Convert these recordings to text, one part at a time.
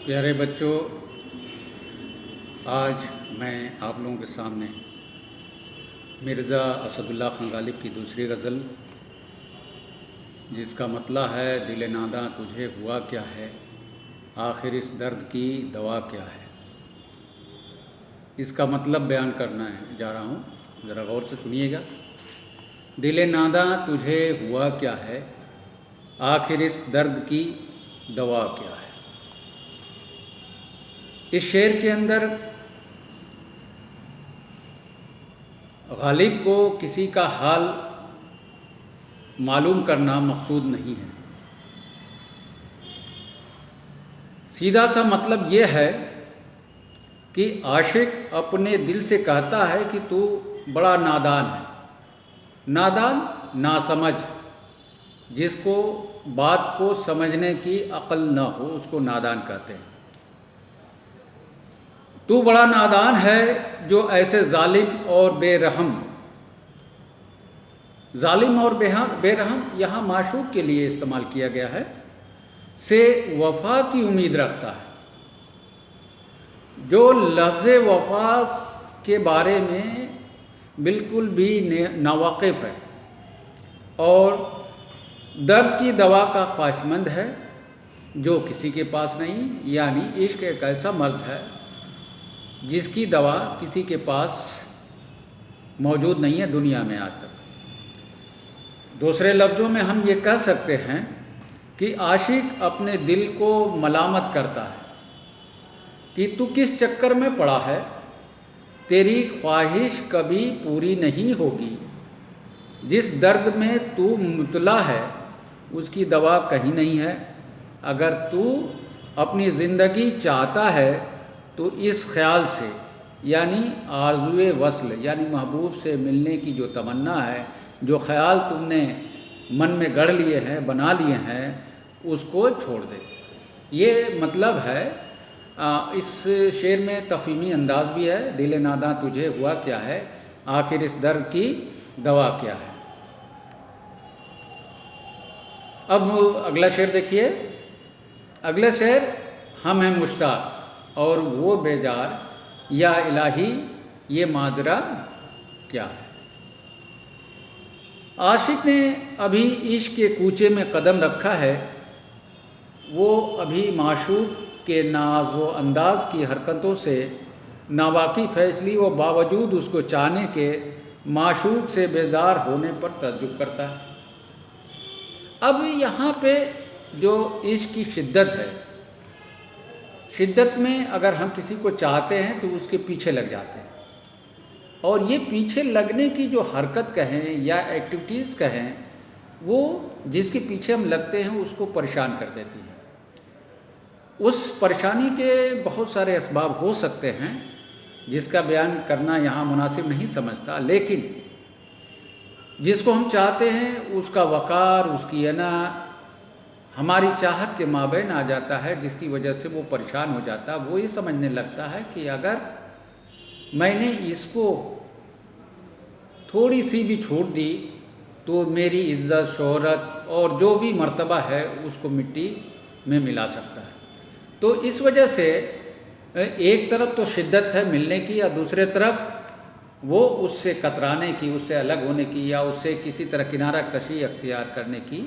پیارے بچوں، آج میں آپ لوگوں کے سامنے مرزا اسد اللہ خان غالب کی دوسری غزل، جس کا مطلع ہے دل ناداں تجھے ہوا کیا ہے، آخر اس درد کی دوا کیا ہے، اس کا مطلب بیان کرنا جا رہا ہوں، ذرا غور سے سنیے گا۔ دل ناداں تجھے ہوا کیا ہے، آخر اس درد کی دوا کیا ہے۔ اس شعر کے اندر غالب کو کسی کا حال معلوم کرنا مقصود نہیں ہے، سیدھا سا مطلب یہ ہے کہ عاشق اپنے دل سے کہتا ہے کہ تو بڑا نادان ہے۔ نادان ناسمجھ، جس کو بات کو سمجھنے کی عقل نہ ہو اس کو نادان کہتے ہیں۔ تو بڑا نادان ہے جو ایسے ظالم اور بے رحم، ظالم اور بے رحم یہاں معشوق کے لیے استعمال کیا گیا ہے، سے وفا کی امید رکھتا ہے، جو لفظ وفا کے بارے میں بالکل بھی ناواقف ہے اور درد کی دوا کا خواہشمند ہے جو کسی کے پاس نہیں، یعنی عشق ایک ایسا مرض ہے جس کی دوا کسی کے پاس موجود نہیں ہے دنیا میں آج تک۔ دوسرے لفظوں میں ہم یہ کہہ سکتے ہیں کہ عاشق اپنے دل کو ملامت کرتا ہے کہ تو کس چکر میں پڑا ہے، تیری خواہش کبھی پوری نہیں ہوگی، جس درد میں تو مبتلا ہے اس کی دوا کہیں نہیں ہے۔ اگر تو اپنی زندگی چاہتا ہے تو اس خیال سے، یعنی آرزوئے وصل، یعنی محبوب سے ملنے کی جو تمنا ہے، جو خیال تم نے من میں گڑھ لیے ہیں، بنا لیے ہیں، اس کو چھوڑ دے۔ یہ مطلب ہے۔ اس شعر میں تفہیمی انداز بھی ہے، دل ناداں تجھے ہوا کیا ہے، آخر اس درد کی دوا کیا ہے۔ اب اگلا شعر دیکھیے۔ اگلا شعر، ہم ہیں مشتاق اور وہ بیزار، یا الہی یہ ماجرا کیا ہے۔ عاشق نے ابھی عشق کے کوچے میں قدم رکھا ہے، وہ ابھی معشوق کے ناز و انداز کی حرکتوں سے ناواقف ہے، اس لیے وہ باوجود اس کو چاہنے کے معشوق سے بیزار ہونے پر تعجب کرتا ہے۔ اب یہاں پہ جو عشق کی شدت ہے، شدت میں اگر ہم کسی کو چاہتے ہیں تو اس کے پیچھے لگ جاتے ہیں، اور یہ پیچھے لگنے کی جو حرکت کہیں یا ایکٹیویٹیز کہیں، وہ جس کے پیچھے ہم لگتے ہیں اس کو پریشان کر دیتی ہے۔ اس پریشانی کے بہت سارے اسباب ہو سکتے ہیں جس کا بیان کرنا یہاں مناسب نہیں سمجھتا، لیکن جس کو ہم چاہتے ہیں اس کا وقار، اس کی انا ہماری چاہت کے مابین آ جاتا ہے، جس کی وجہ سے وہ پریشان ہو جاتا ہے۔ وہ یہ سمجھنے لگتا ہے کہ اگر میں نے اس کو تھوڑی سی بھی چھوٹ دی تو میری عزت، شہرت اور جو بھی مرتبہ ہے اس کو مٹی میں ملا سکتا ہے۔ تو اس وجہ سے ایک طرف تو شدت ہے ملنے کی، یا دوسرے طرف وہ اس سے کترانے کی، اس سے الگ ہونے کی، یا اس سے کسی طرح کنارہ کشی اختیار کرنے کی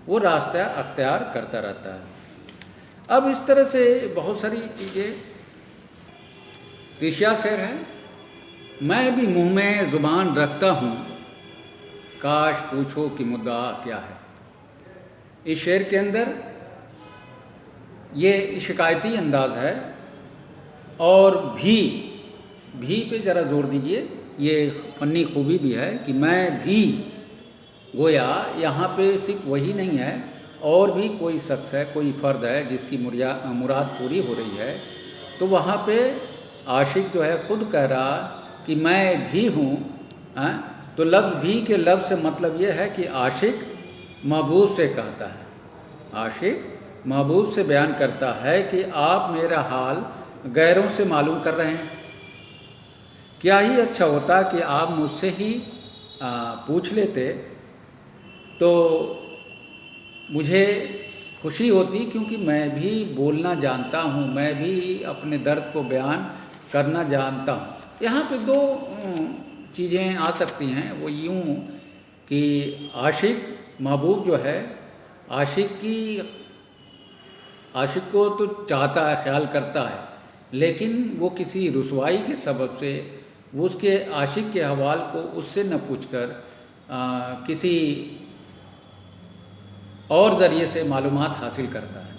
وہ راستہ اختیار کرتا رہتا ہے۔ اب اس طرح سے بہت ساری چیزیں تیشیا شعر ہے۔ میں بھی منہ میں زبان رکھتا ہوں، کاش پوچھو کہ مدعا کیا ہے۔ اس شعر کے اندر یہ شکایتی انداز ہے، اور بھی پہ ذرا زور دیجئے، یہ فنی خوبی بھی ہے کہ میں بھی، گویا یہاں پہ صرف وہی نہیں ہے، اور بھی کوئی شخص ہے، کوئی فرد ہے جس کی مراد پوری ہو رہی ہے، تو وہاں پہ عاشق جو ہے خود کہہ رہا کہ میں بھی ہوں۔ تو لفظ بھی کے لفظ سے مطلب یہ ہے کہ عاشق محبوب سے کہتا ہے، عاشق محبوب سے بیان کرتا ہے کہ آپ میرا حال غیروں سے معلوم کر رہے ہیں، کیا ہی اچھا ہوتا کہ آپ مجھ سے ہی پوچھ لیتے، تو مجھے خوشی ہوتی کیونکہ میں بھی بولنا جانتا ہوں، میں بھی اپنے درد کو بیان کرنا جانتا ہوں۔ یہاں پہ دو چیزیں آ سکتی ہیں، وہ یوں کہ عاشق محبوب جو ہے، عاشق کو تو چاہتا ہے، خیال کرتا ہے، لیکن وہ کسی رسوائی کے سبب سے وہ اس کے عاشق کے احوال کو اس سے نہ پوچھ کر کسی اور ذریعے سے معلومات حاصل کرتا ہے۔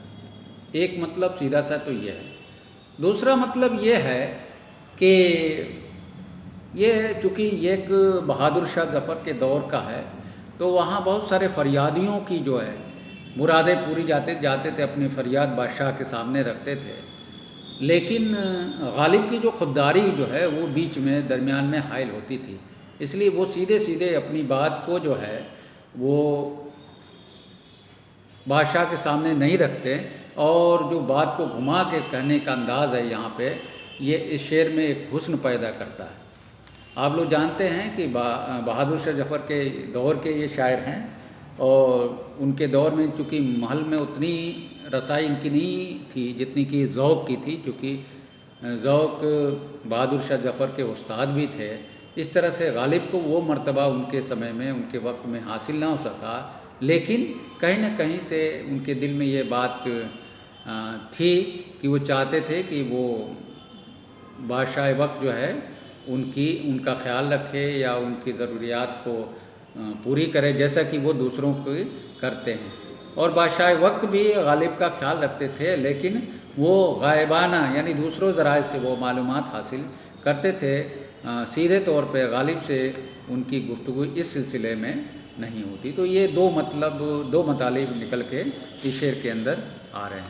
ایک مطلب سیدھا سا تو یہ ہے۔ دوسرا مطلب یہ ہے کہ یہ چونکہ یہ ایک بہادر شاہ ظفر کے دور کا ہے، تو وہاں بہت سارے فریادیوں کی جو ہے مرادیں پوری جاتے تھے، اپنی فریاد بادشاہ کے سامنے رکھتے تھے، لیکن غالب کی جو خودداری جو ہے وہ بیچ میں درمیان میں حائل ہوتی تھی، اس لیے وہ سیدھے اپنی بات کو جو ہے وہ بادشاہ کے سامنے نہیں رکھتے، اور جو بات کو گھما کے کہنے کا انداز ہے یہاں پہ، یہ اس شعر میں ایک حسن پیدا کرتا ہے۔ آپ لوگ جانتے ہیں کہ بہادر شاہ ظفر کے دور کے یہ شاعر ہیں، اور ان کے دور میں چونکہ محل میں اتنی رسائی ان کی نہیں تھی جتنی کہ ذوق کی تھی، چونکہ ذوق بہادر شاہ ظفر کے استاد بھی تھے، اس طرح سے غالب کو وہ مرتبہ ان کے سمے میں، ان کے وقت میں حاصل نہ ہو سکا، لیکن کہیں نہ کہیں سے ان کے دل میں یہ بات تھی کہ وہ چاہتے تھے کہ وہ بادشاہ وقت جو ہے ان کا خیال رکھے یا ان کی ضروریات کو پوری کرے، جیسا کہ وہ دوسروں کو کرتے ہیں۔ اور بادشاہ وقت بھی غالب کا خیال رکھتے تھے، لیکن وہ غائبانہ یعنی دوسروں ذرائع سے وہ معلومات حاصل کرتے تھے، سیدھے طور پہ غالب سے ان کی گفتگو اس سلسلے میں نہیں ہوتی۔ تو یہ دو مطالب نکل کے اس شعر کے اندر آ رہے ہیں۔